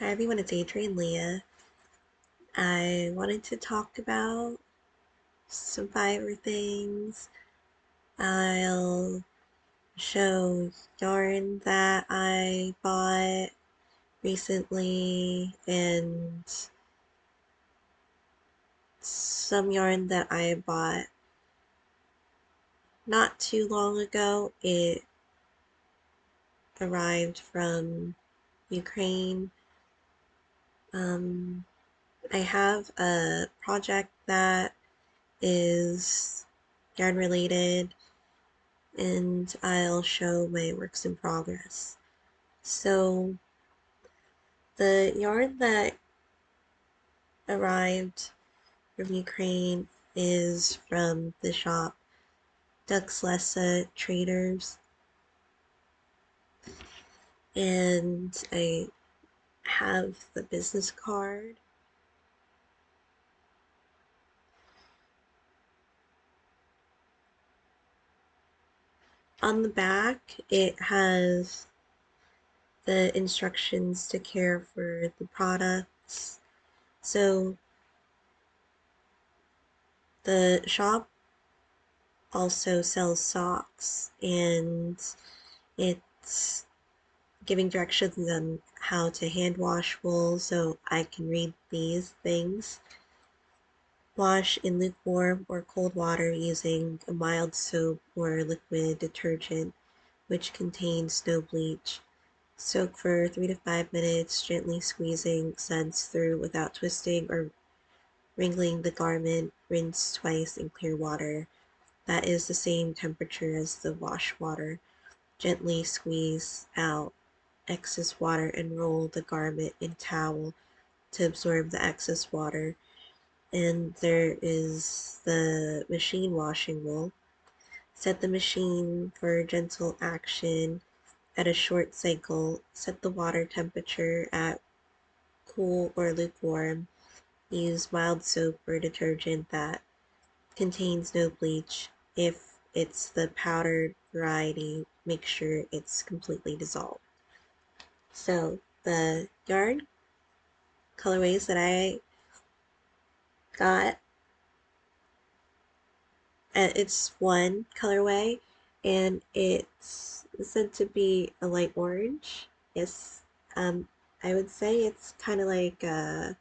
Hi everyone, it's Adrian Leah. I wanted to talk about some fiber things. I'll show yarn that I bought recently and some yarn that I bought not too long ago. It arrived from Ukraine. Um, I have a project that is yarn related and I'll show my works in progress. So the yarn that arrived from Ukraine is from the shop Duxlessa Traders, and I have the business card. On the back, it has the instructions to care for the products. So the shop also sells socks, and it's giving directions on how to hand wash wool, so I can read these things. Wash in lukewarm or cold water using a mild soap or liquid detergent which contains no bleach. Soak for 3 to 5 minutes, gently squeezing suds through without twisting or wringing the garment. Rinse twice in clear water. That is the same temperature as the wash water. Gently squeeze out excess water and roll the garment in towel to absorb the excess water. And there is the machine washing wool. Set the machine for gentle action at a short cycle. Set the water temperature at cool or lukewarm. Use mild soap or detergent that contains no bleach. If it's the powdered variety, make sure it's completely dissolved. So the yarn colorways that I got, it's one colorway and it's said to be a light orange. Yes, I would say it's kind of like a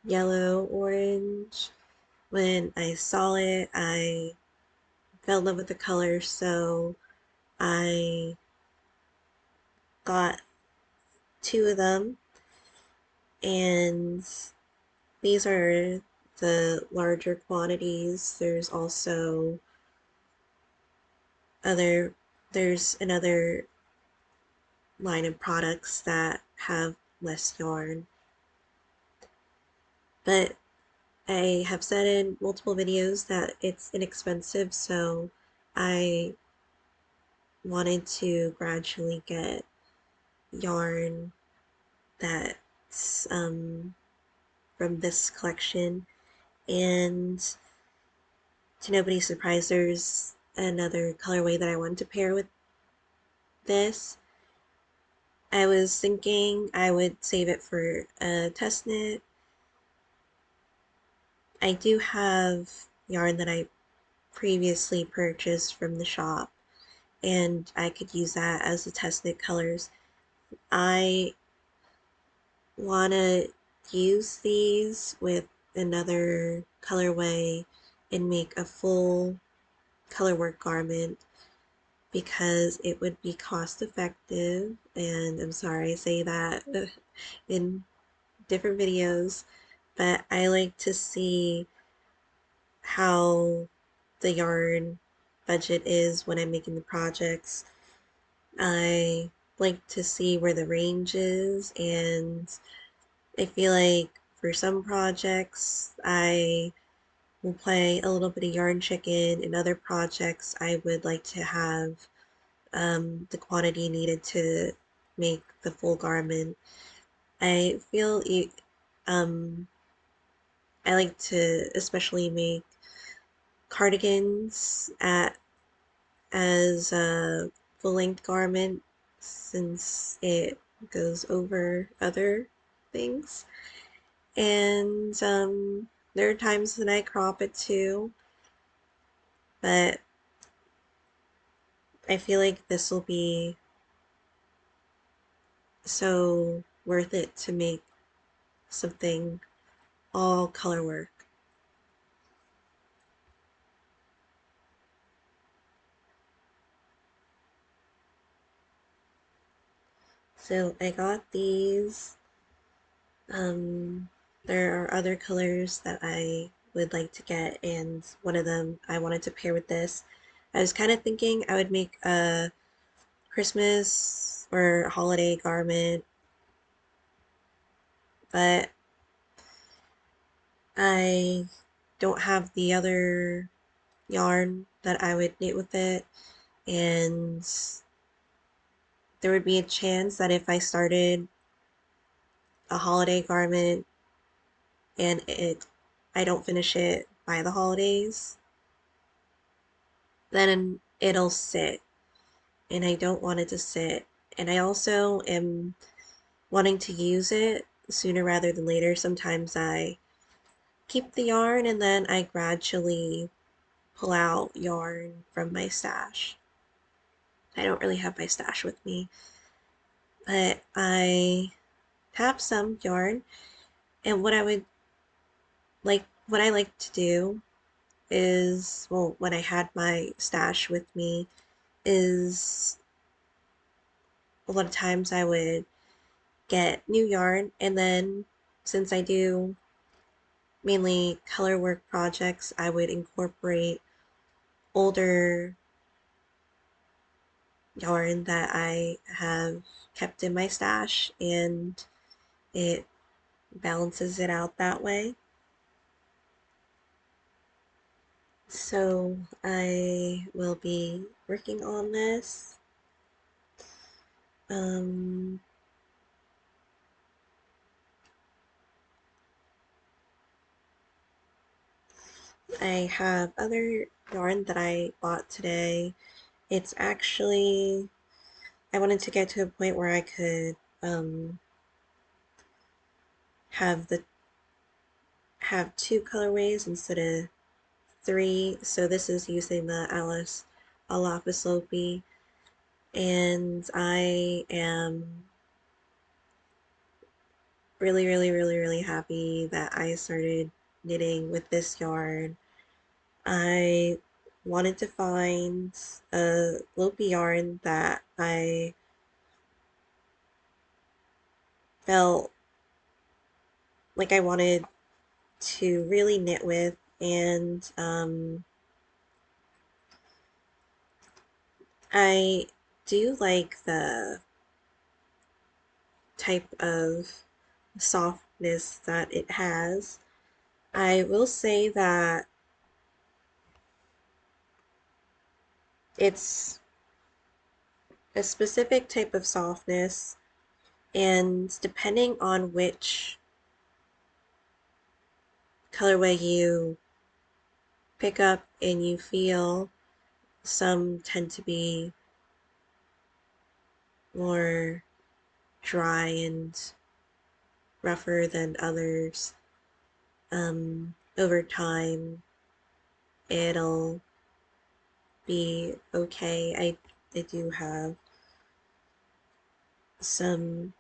yellow orange. When I saw it, I fell in love with the color, so I got two of them, and these are the larger quantities. Other there's another line of products that have less yarn, but I have said in multiple videos that it's inexpensive, so I wanted to gradually get yarn that's from this collection. And to nobody's surprise, there's another colorway that I wanted to pair with this. I was thinking I would save it for a test knit. I do have yarn that I previously purchased from the shop, and I could use that as the test knit colors. I want to use these with another colorway and make a full colorwork garment because it would be cost effective, and I'm sorry I say that in different videos, but I like to see how the yarn budget is when I'm making the projects. I like to see where the range is, and I feel like for some projects I will play a little bit of yarn chicken. In other projects I would like to have the quantity needed to make the full garment. I feel um, I like to especially make cardigans as a full-length garment since it goes over other things. And there are times when I crop it too, but I feel like this will be so worth it to make something all color work. So I got these. Um, there are other colors that I would like to get, and one of them I wanted to pair with this. I was kind of thinking I would make a Christmas or holiday garment, but I don't have the other yarn that I would knit with it, and there would be a chance that if I started a holiday garment and I don't finish it by the holidays, then it'll sit, and I don't want it to sit. And I also am wanting to use it sooner rather than later. Sometimes I keep the yarn and then I gradually pull out yarn from my stash. I don't really have my stash with me, but I have some yarn. And what I like to do is, well, when I had my stash with me, is a lot of times I would get new yarn, and then since I do mainly color work projects, I would incorporate older yarn that I have kept in my stash, and it balances it out that way. So I will be working on this. Um, I have other yarn that I bought today. It's actually, I wanted to get to a point where I could um, have the have two colorways instead of three. So this is using the Alice Alapis, and I am really happy that I started knitting with this yarn. I wanted to find a Lopi yarn that I felt like I wanted to really knit with, and I do like the type of softness that it has. I will say that it's a specific type of softness, and depending on which colorway you pick up and you feel, some tend to be more dry and rougher than others. Over time, it'll be okay. I do have some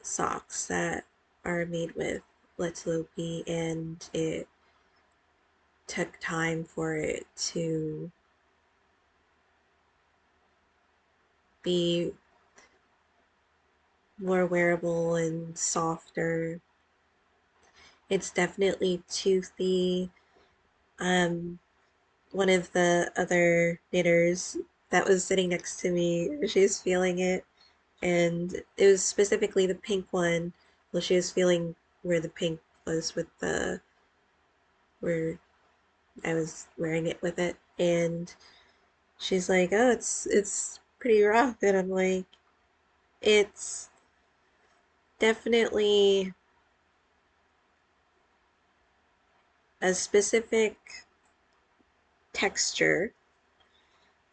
socks that are made with Let's and it took time for it to be more wearable and softer. It's definitely toothy. Um, One of the other knitters that was sitting next to me, she was feeling it, and it was specifically the pink one. Well, she was feeling where the pink was with the where I was wearing it with it, and she's like, "Oh, it's pretty rough," and I'm like, "It's definitely a specific texture,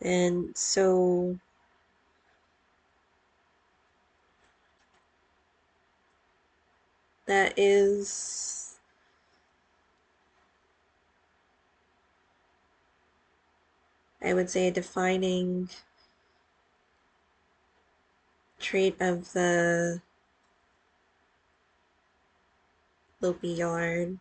and so that is, I would say, a defining trait of the loopy yarn.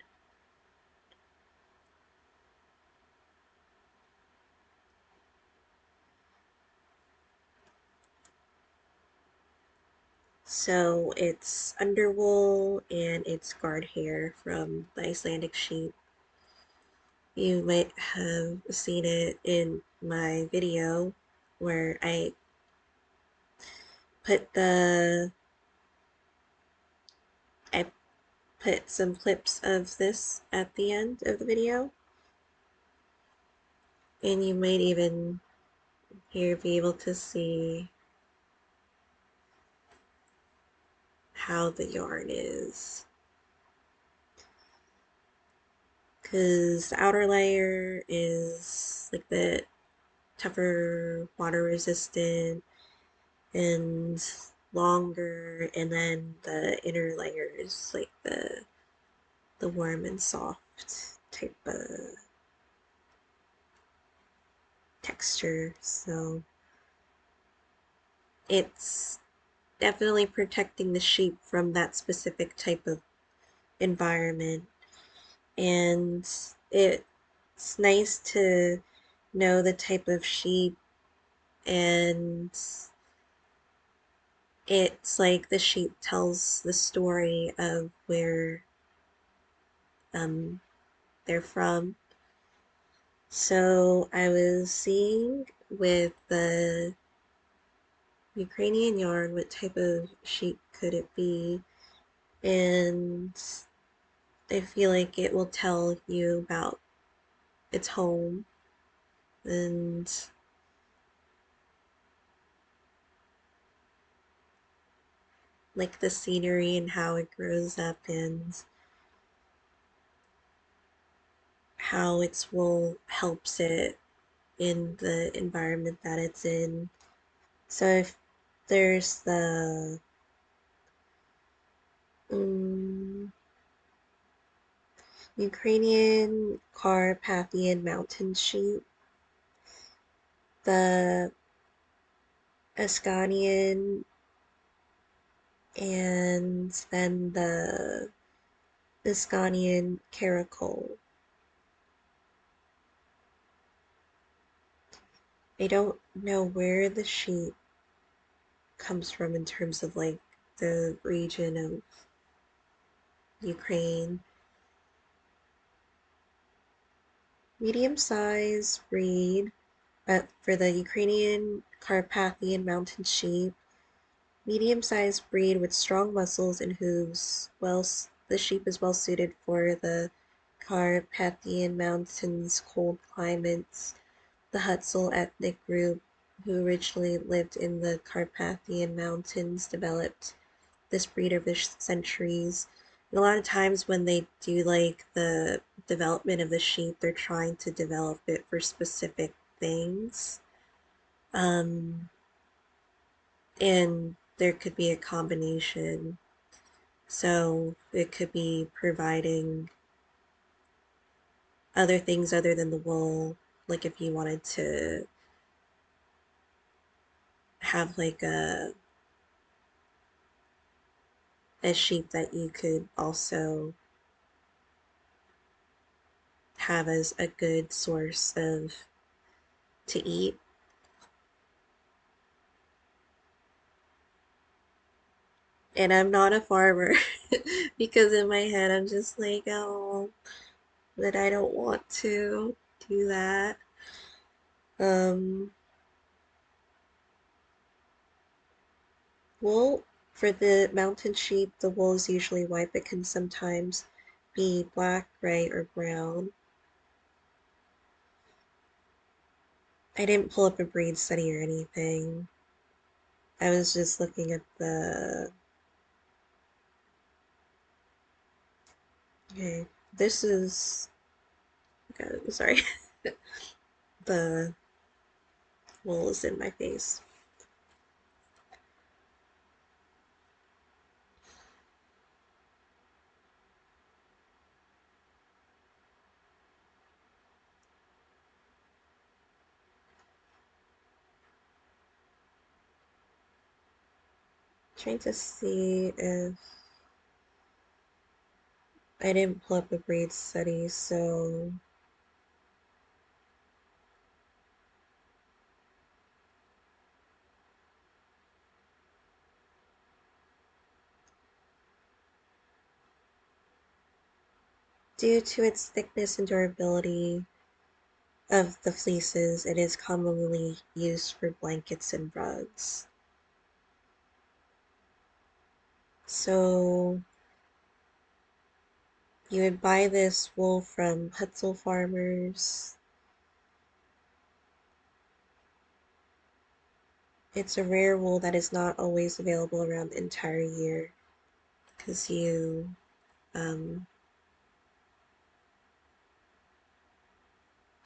So it's underwool and it's guard hair from the Icelandic sheep. You might have seen it in my video where put the I put some clips of this at the end of the video, and you might even here be able to see how the yarn is. Because the outer layer is like the tougher, water resistant, and longer, and then the inner layer is like the warm and soft type of texture. So it's definitely protecting the sheep from that specific type of environment. And it's nice to know the type of sheep, and it's like the sheep tells the story of where um, they're from. So I was seeing with the Ukrainian yarn what type of sheep could it be, and I feel like it will tell you about its home and like the scenery and how it grows up and how its wool helps it in the environment that it's in. So if there's the um, Ukrainian Carpathian mountain sheep, the Ascanian, and then the Ascanian Caracol. I don't know where the sheep comes from in terms of like the region of Ukraine. Medium size breed, but for the Ukrainian Carpathian mountain sheep, medium sized breed with strong muscles and hooves. Well, the sheep is well suited for the Carpathian Mountains cold climates. The Hutsul ethnic group, who originally lived in the Carpathian Mountains, developed this breed over centuries. And a lot of times when they do like the development of the sheep, they're trying to develop it for specific things. Um, and there could be a combination. So it could be providing other things other than the wool. Like if you wanted to have like a sheep that you could also have as a good source of to eat. And I'm not a farmer because in my head I'm just like, oh, but I don't want to do that. Um, Wool for the mountain sheep, the wool is usually white but can sometimes be black, gray, or brown. I didn't pull up a breed study or anything. I was just looking at the. Okay, this is. Okay, sorry. The wool is in my face. Trying to see if I didn't pull up a braid study, so due to its thickness and durability of the fleeces, it is commonly used for blankets and rugs. So you would buy this wool from Hutzel farmers. It's a rare wool that is not always available around the entire year because um,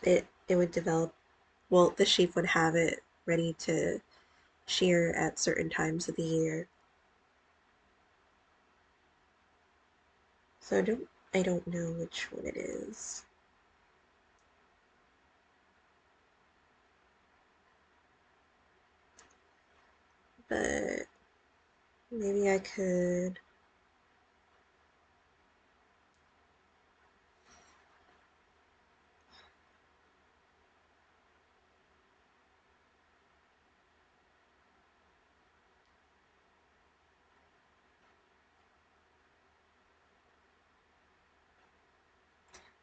it would develop. Well, the sheep would have it ready to shear at certain times of the year. So I don't know which one it is, but maybe I could.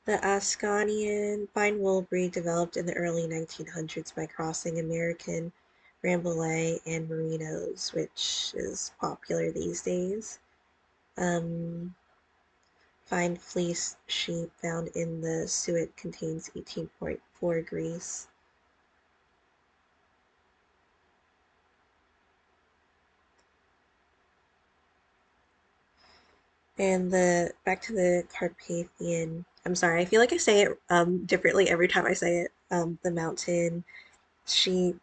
The Ascanian fine wool breed developed in the early 1900s by crossing American Rambouillet and Merinos, which is popular these days. Um, Fine fleece sheep found in the suet contains 18.4 grease. And the back to the Carpathian. I'm sorry, I feel like I say it differently every time I say it. The mountain sheep,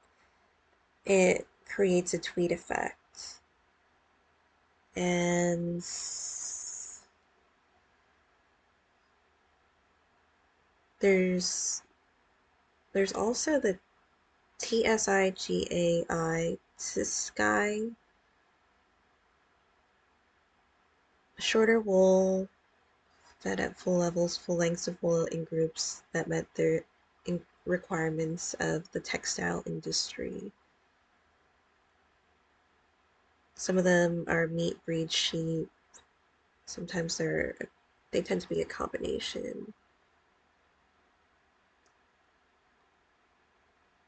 it creates a tweed effect. And there's there's also the Tsigai Tsiskai, shorter wool fed at full levels, full lengths of wool in groups that met the requirements of the textile industry. Some of them are meat breed sheep. Sometimes they tend to be a combination.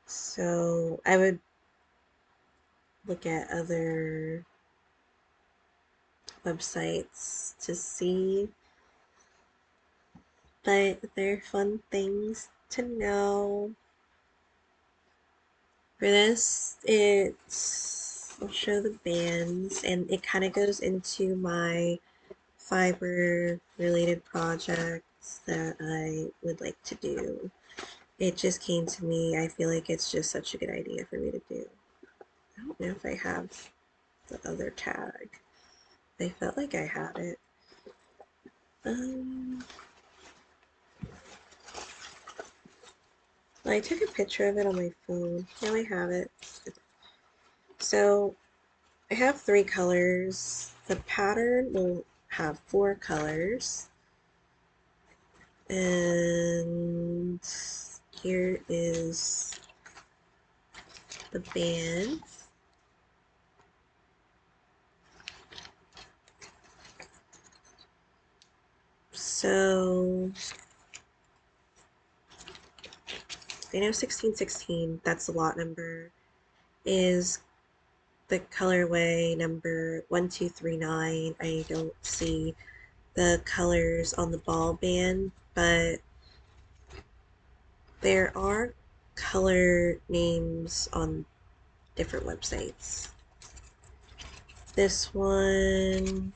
So I would look at other websites to see, but they're fun things to know. For this, I'll show the bands, and it kind of goes into my fiber related projects that I would like to do. It just came to me. I feel like it's just such a good idea for me to do. I don't know if I have the other tag. I felt like I had it. Um, I took a picture of it on my phone. Now I have it. So I have 3 colors. The pattern will have 4 colors. And here is the band. So I know 1616, that's the lot number, is the colorway number 1239. I don't see the colors on the ball band, but there are color names on different websites. This one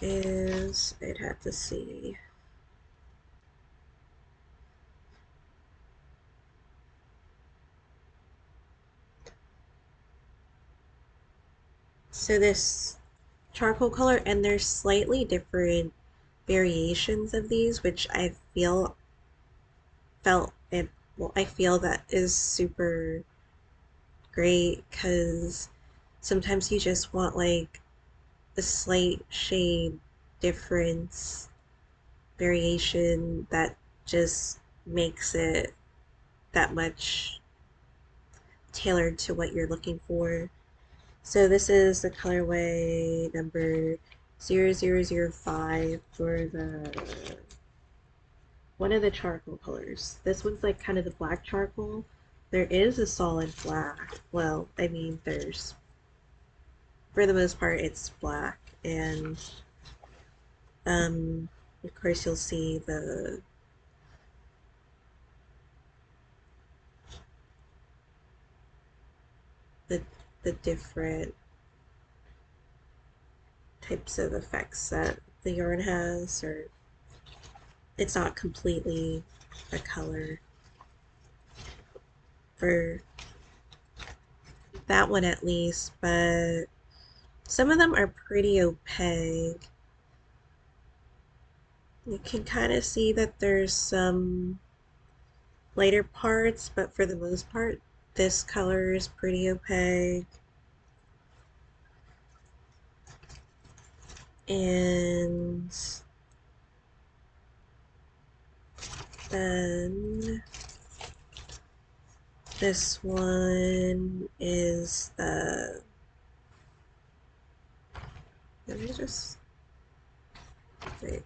is, I'd have to see. So this charcoal color, and they're slightly different variations of these, which felt it well, I feel that is super great because sometimes you just want like a slight shade difference variation that just makes it that much tailored to what you're looking for. So this is the colorway number 0005 for the one of the charcoal colors. This one's like kind of the black charcoal. There is a solid black. Well, I mean, there's, for the most part, it's black. And, um, of course, you'll see the, the different types of effects that the yarn has, or it's not completely a color for that one at least, but some of them are pretty opaque. You can kind of see that there's some lighter parts, but for the most part, this color is pretty opaque. And then this one is let me just, wait.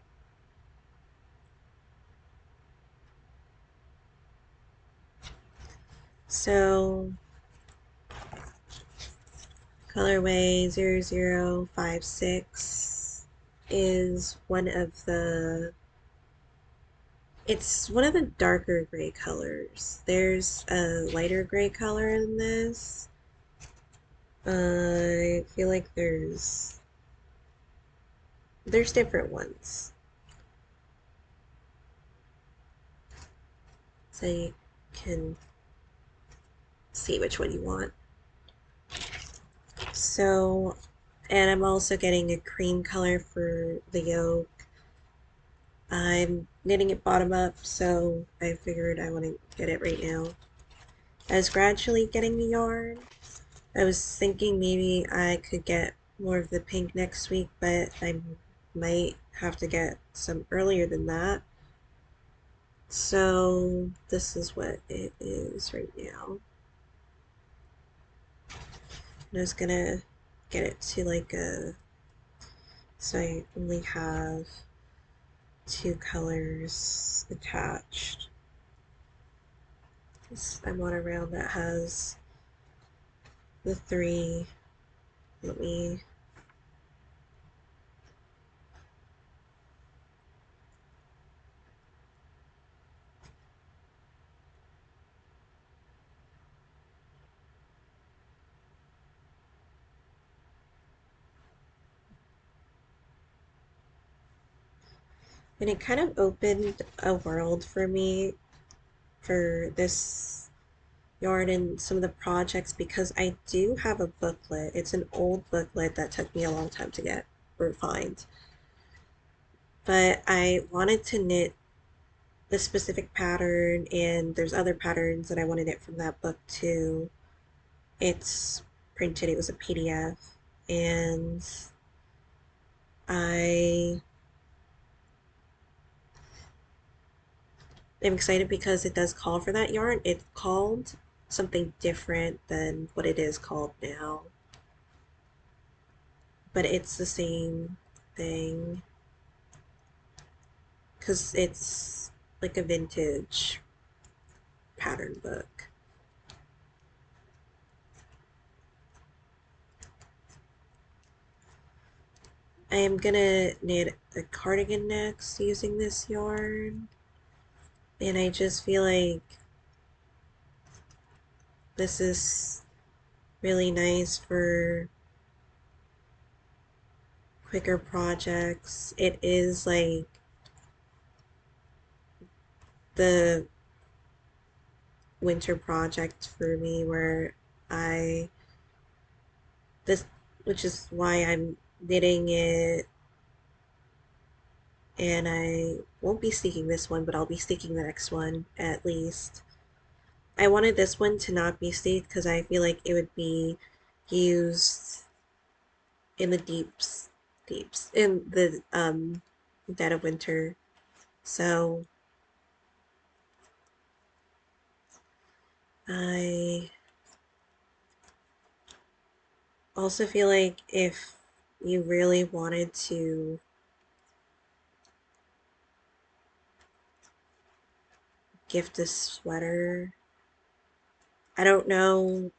So colorway 0056 is it's one of the darker gray colors. There's a lighter gray color in this. I feel like there's different ones. So you can see which one you want. So, and I'm also getting a cream color for the yoke. I'm knitting it bottom up, so I figured I want to get it right now. I was gradually getting the yarn. I was thinking maybe I could get more of the pink next week, but I might have to get some earlier than that. So this is what it is right now. I was gonna get it to like so I only have two colors attached. I want a round that has the three. Let me, and it kind of opened a world for me for this yarn and some of the projects because I do have a booklet. It's an old booklet that took me a long time to get or find. But I wanted to knit this specific pattern, and there's other patterns that I want to knit from that book too. It's printed, it was a PDF, and I am excited because it does call for that yarn. It's called something different than what it is called now, but it's the same thing because it's like a vintage pattern book. I am gonna knit a cardigan next using this yarn, and I just feel like this is really nice for quicker projects. It is like the winter project for me where I this which is why I'm knitting it and I won't be sticking this one, but I'll be sticking the next one at least. I wanted this one to not be staked because I feel like it would be used in the deeps, in the dead of winter. So I also feel like if you really wanted to gift a sweater, I don't know,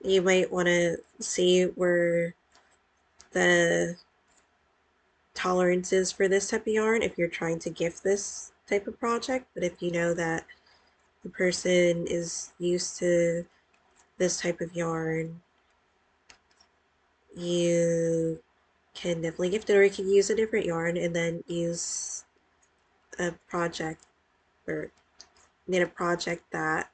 you might want to see where the tolerance is for this type of yarn if you're trying to gift this type of project. But if you know that the person is used to this type of yarn, you can definitely gift it, or you can use a different yarn and then use a project or knit a project that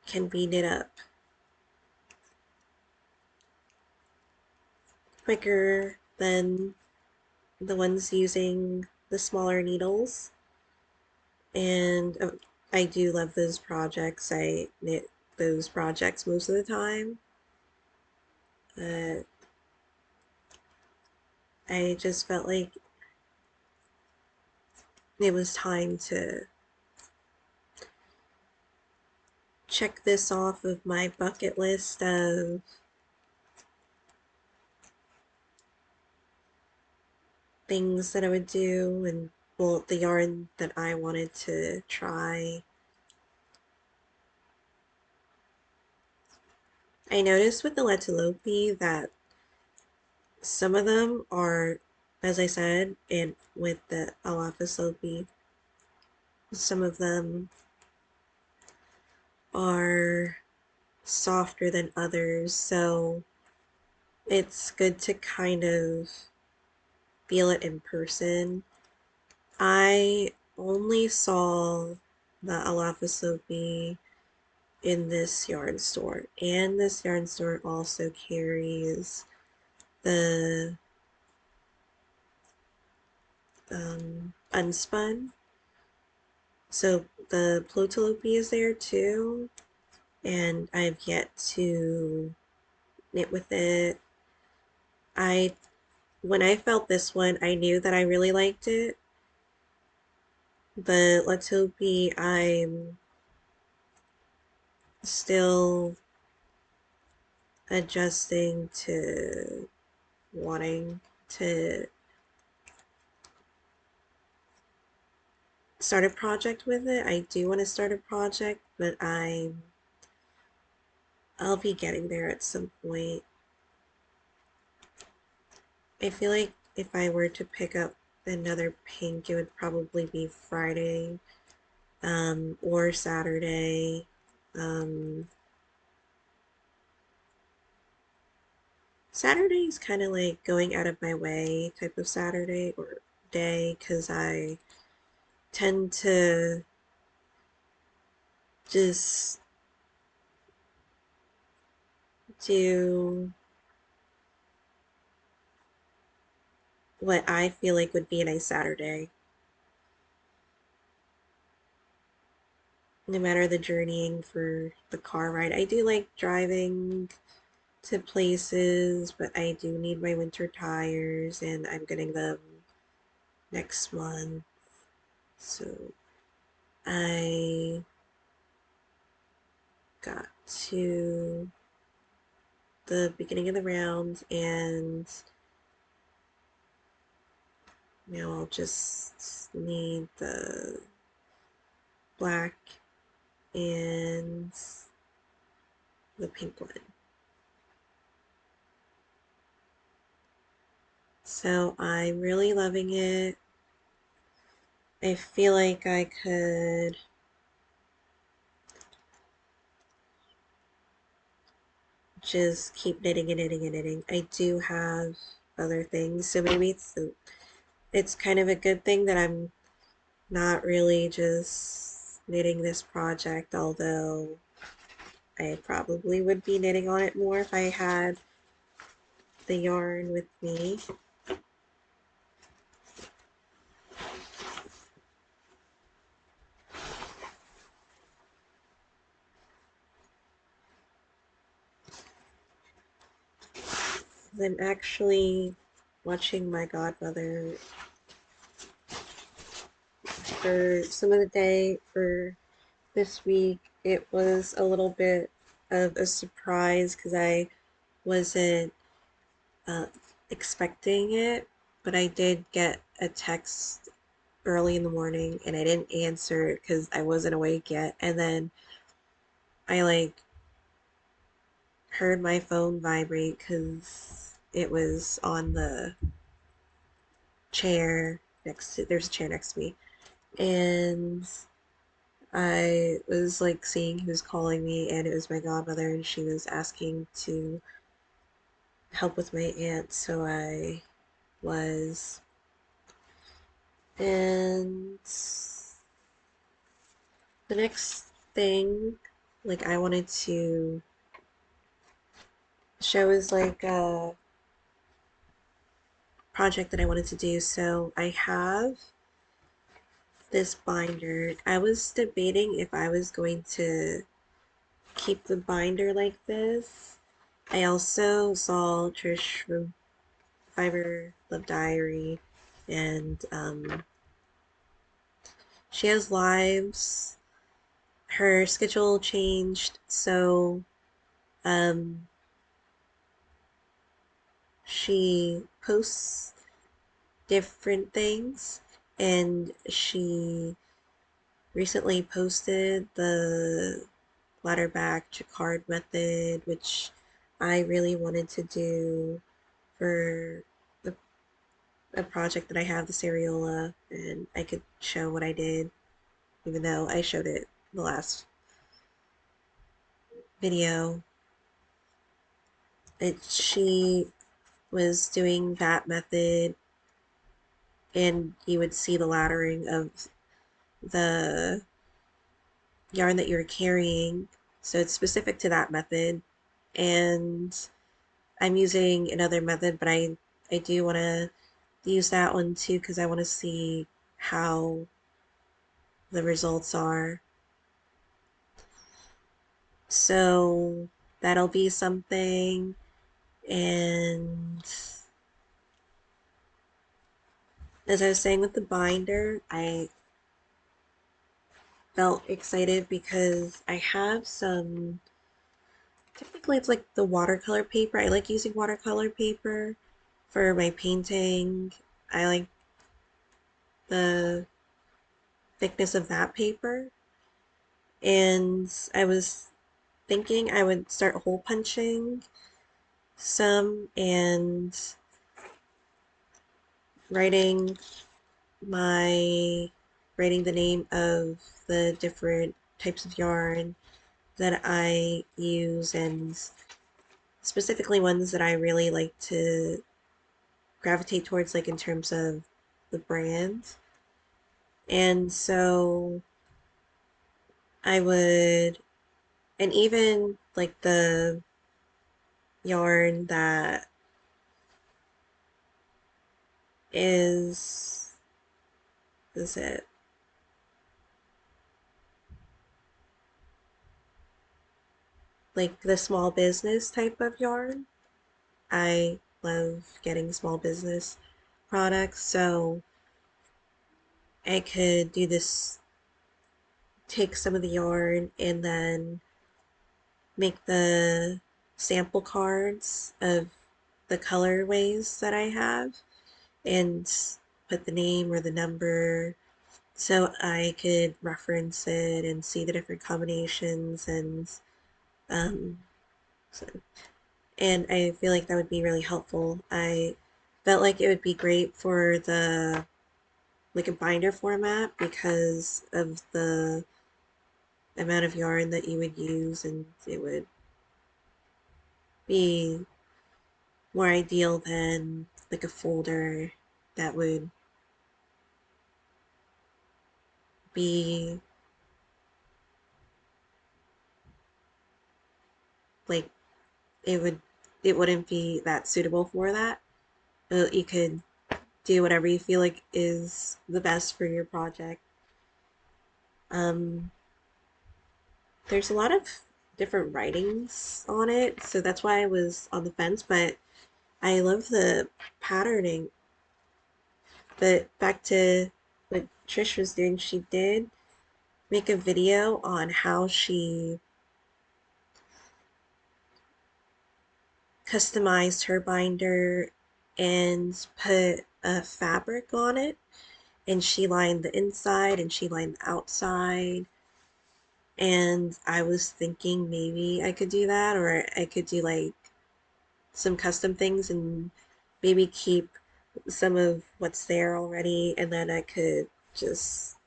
can be knit up quicker than the ones using the smaller needles. And I do love those projects. I knit those projects most of the time. Uh, I just felt like it was time to check this off of my bucket list of things that I would do, and well, the yarn that I wanted to try. I noticed with the Letilope that some of them are, as I said, and with the Alaphisope, some of them are softer than others, so it's good to kind of feel it in person. I only saw the Alaphisope in this yarn store, and this yarn store also carries the unspun. So the Plotalope is there too, and I've yet to knit with it. I When I felt this one, I knew that I really liked it, but let's hope I'm still adjusting to wanting to start a project with it. I do want to start a project, but I'll be getting there at some point. I feel like if I were to pick up another pink, it would probably be Friday, or Saturday. Um, Saturday is kind of like going out of my way type of Saturday or day because I tend to just do what I feel like would be a nice Saturday, no matter the journeying for the car ride. I do like driving to places, but I do need my winter tires, and I'm getting them next month. So I got to the beginning of the round, and now I'll just need the black and the pink one. So I'm really loving it. I feel like I could just keep knitting and knitting and knitting. I do have other things, so maybe it's kind of a good thing that I'm not really just knitting this project, although I probably would be knitting on it more if I had the yarn with me. I'm actually watching my godmother for some of the day for this week. It was a little bit of a surprise because I wasn't uh, expecting it, but I did get a text early in the morning and I didn't answer it because I wasn't awake yet. And then I like heard my phone vibrate because it was on the chair there's a chair next to me. And I was like seeing who was calling me, and it was my godmother, and she was asking to help with my aunt, so I was. And the next thing, like, I wanted to show is like a project that I wanted to do. So I have this binder. I was debating if I was going to keep the binder like this. I also saw Trish from Fiber Love Diary, and she has lives. Her schedule changed, so um, she posts different things, and she recently posted the ladder back jacquard method, which I really wanted to do for the a project that I have, the Seriola, and I could show what I did, even though I showed it the last video. She was doing that method, and you would see the laddering of the yarn that you're carrying. So it's specific to that method. And I'm using another method, but I do want to use that one too because I want to see how the results are. So that'll be something. And as I was saying with the binder, I felt excited because I have some, technically it's like the watercolor paper. I like using watercolor paper for my painting. I like the thickness of that paper. And I was thinking I would start hole punching some and writing my writing the name of the different types of yarn that I use and specifically ones that I really like to gravitate towards, like in terms of the brand. And so I would, and even like the yarn that is it like the small business type of yarn? I love getting small business products, so I could do this, take some of the yarn and then make the sample cards of the colorways that I have and put the name or the number so I could reference it and see the different combinations um, so, and I feel like that would be really helpful. I felt like it would be great for the like a binder format because of the amount of yarn that you would use, and it would be more ideal than like a folder that would be like it would it wouldn't be that suitable for that. You could do whatever you feel like is the best for your project. Um, there's a lot of different writings on it, so that's why I was on the fence, but I love the patterning, but back to what Trish was doing, she did make a video on how she customized her binder and put a fabric on it, and she lined the inside and she lined the outside. And I was thinking maybe I could do that, or I could do like some custom things and maybe keep some of what's there already, and then I could just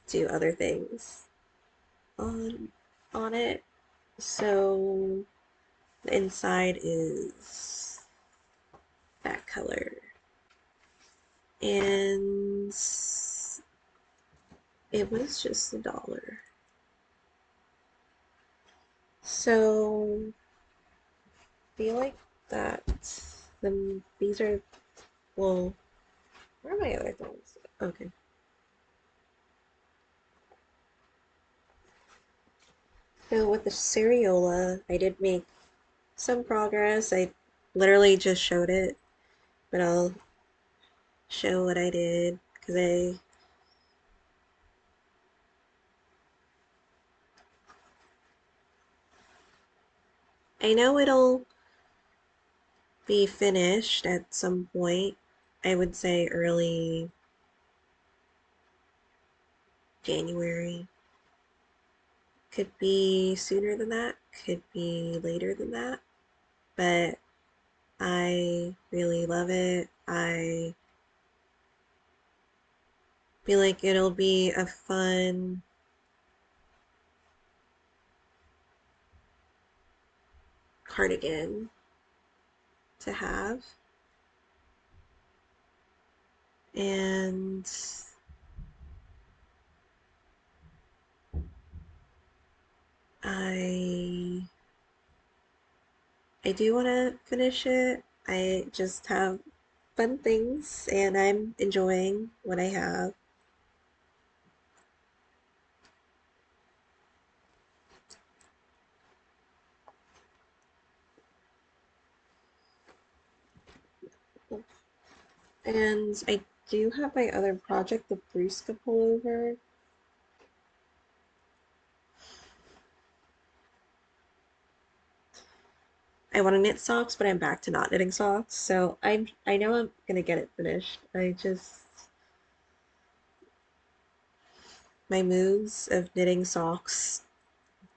do other things on on it. So the inside is that color, and it was just $1. So I feel like that these are, well, where are my other things? Okay. So with the Seriola, I did make some progress. I literally just showed it, but I'll show what I did because I know it'll be finished at some point. I would say early January. Could be sooner than that, could be later than that, but I really love it. I feel like it'll be a fun cardigan to have. And I I do want to finish it. I just have fun things and I'm enjoying what I have. And I do have my other project, the Brusca pullover. I want to knit socks, but I'm back to not knitting socks. So I know I'm gonna get it finished. I just my moods of knitting socks,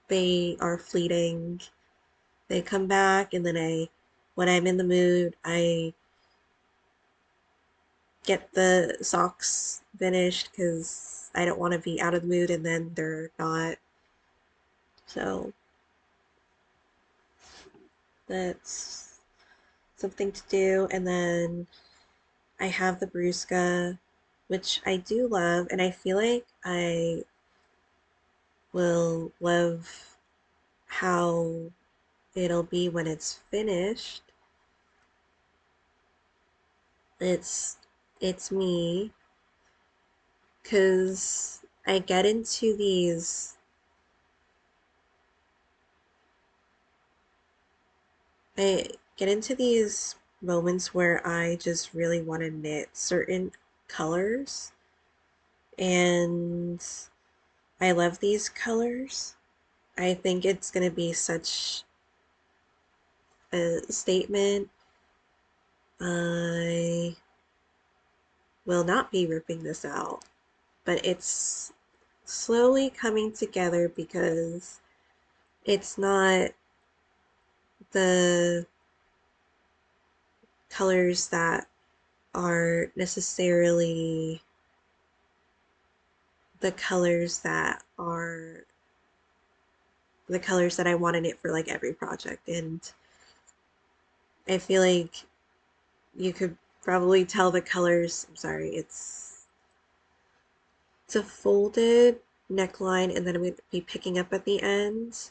they are fleeting. They come back and then when I'm in the mood, I get the socks finished because I don't want to be out of the mood and then they're not. So that's something to do. And then I have the Brusca, which I do love, and I feel like I will love how it'll be when it's finished. It's it's me, because I get into these moments where I just really want to knit certain colors, and I love these colors. I think it's going to be such a statement. I will not be ripping this out, but it's slowly coming together because it's not the colors that are necessarily the colors that are the colors that I want in it for like every project. And I feel like you could probably tell the colors. I'm sorry, it's a folded neckline and then I'm going to be picking up at the end.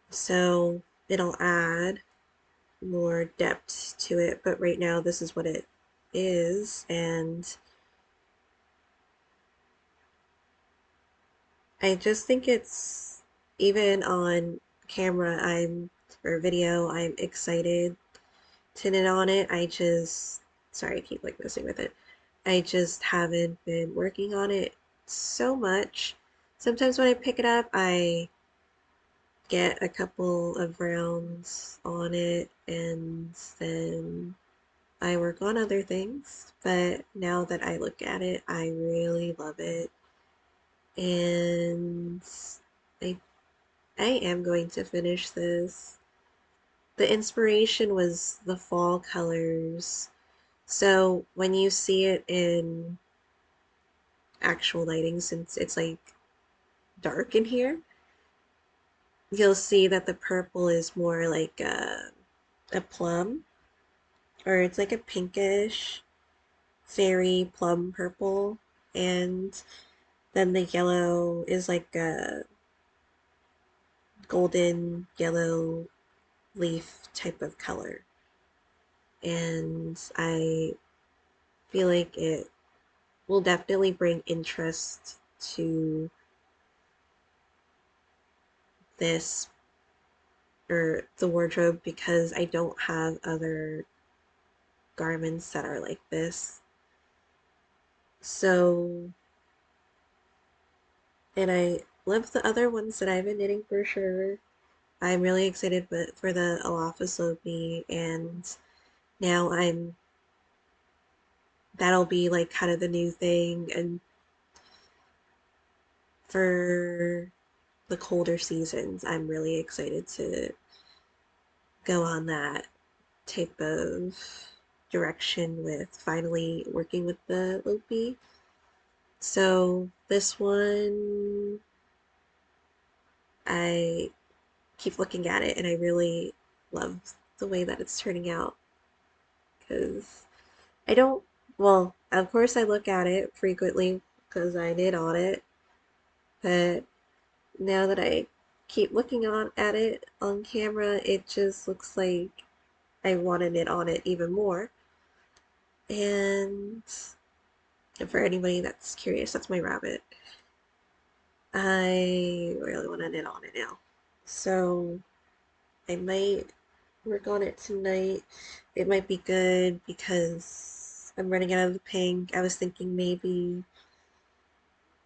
So it'll add more depth to it, but right now this is what it is, and I just think it's, even on camera, I'm or video, I'm excited to knit on it. Sorry, I keep like messing with it. I just haven't been working on it so much. Sometimes when I pick it up, I get a couple of rounds on it and then I work on other things. But now that I look at it, I really love it. And I I am going to finish this. The inspiration was the fall colors. So when you see it in actual lighting, since it's like dark in here, you'll see that the purple is more like a plum, or it's like a pinkish, fairy plum purple, and then the yellow is like a golden yellow leaf type of color. And I feel like it will definitely bring interest to this or the wardrobe because I don't have other garments that are like this. So, and I love the other ones that I've been knitting for sure. I'm really excited for the Alafaslopi, and now that'll be like kind of the new thing. And for the colder seasons, I'm really excited to go on that type of direction with finally working with the Lopi. So this one, I keep looking at it and I really love the way that it's turning out because I don't, well, of course I look at it frequently because I knit on it, but now that I keep looking on at it on camera, it just looks like I want to knit on it even more. And for anybody that's curious, that's my rabbit. I really want to knit on it now. So I might work on it tonight. It might be good because I'm running out of the pink. I was thinking maybe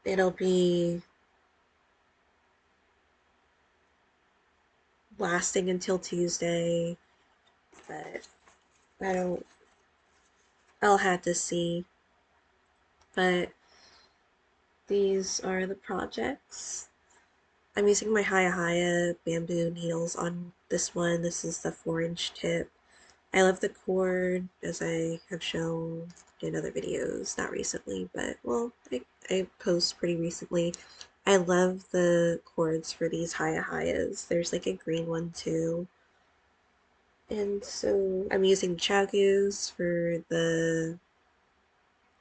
it'll be lasting until Tuesday, but I don't, I'll have to see. But these are the projects. I'm using my Haya bamboo needles on this one. This is the 4-inch tip. I love the cord, as I have shown in other videos, not recently, but well, I post pretty recently. I love the cords for these Hayas. There's like a green one too. And so I'm using Chagus for the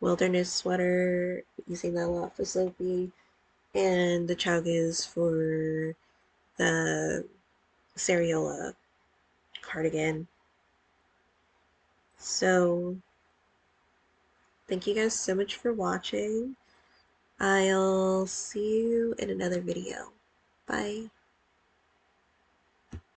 wilderness sweater, using that a lot for Soapy, and the Chagus for the Sariola cardigan. So thank you guys so much for watching. I'll see you in another video. Bye.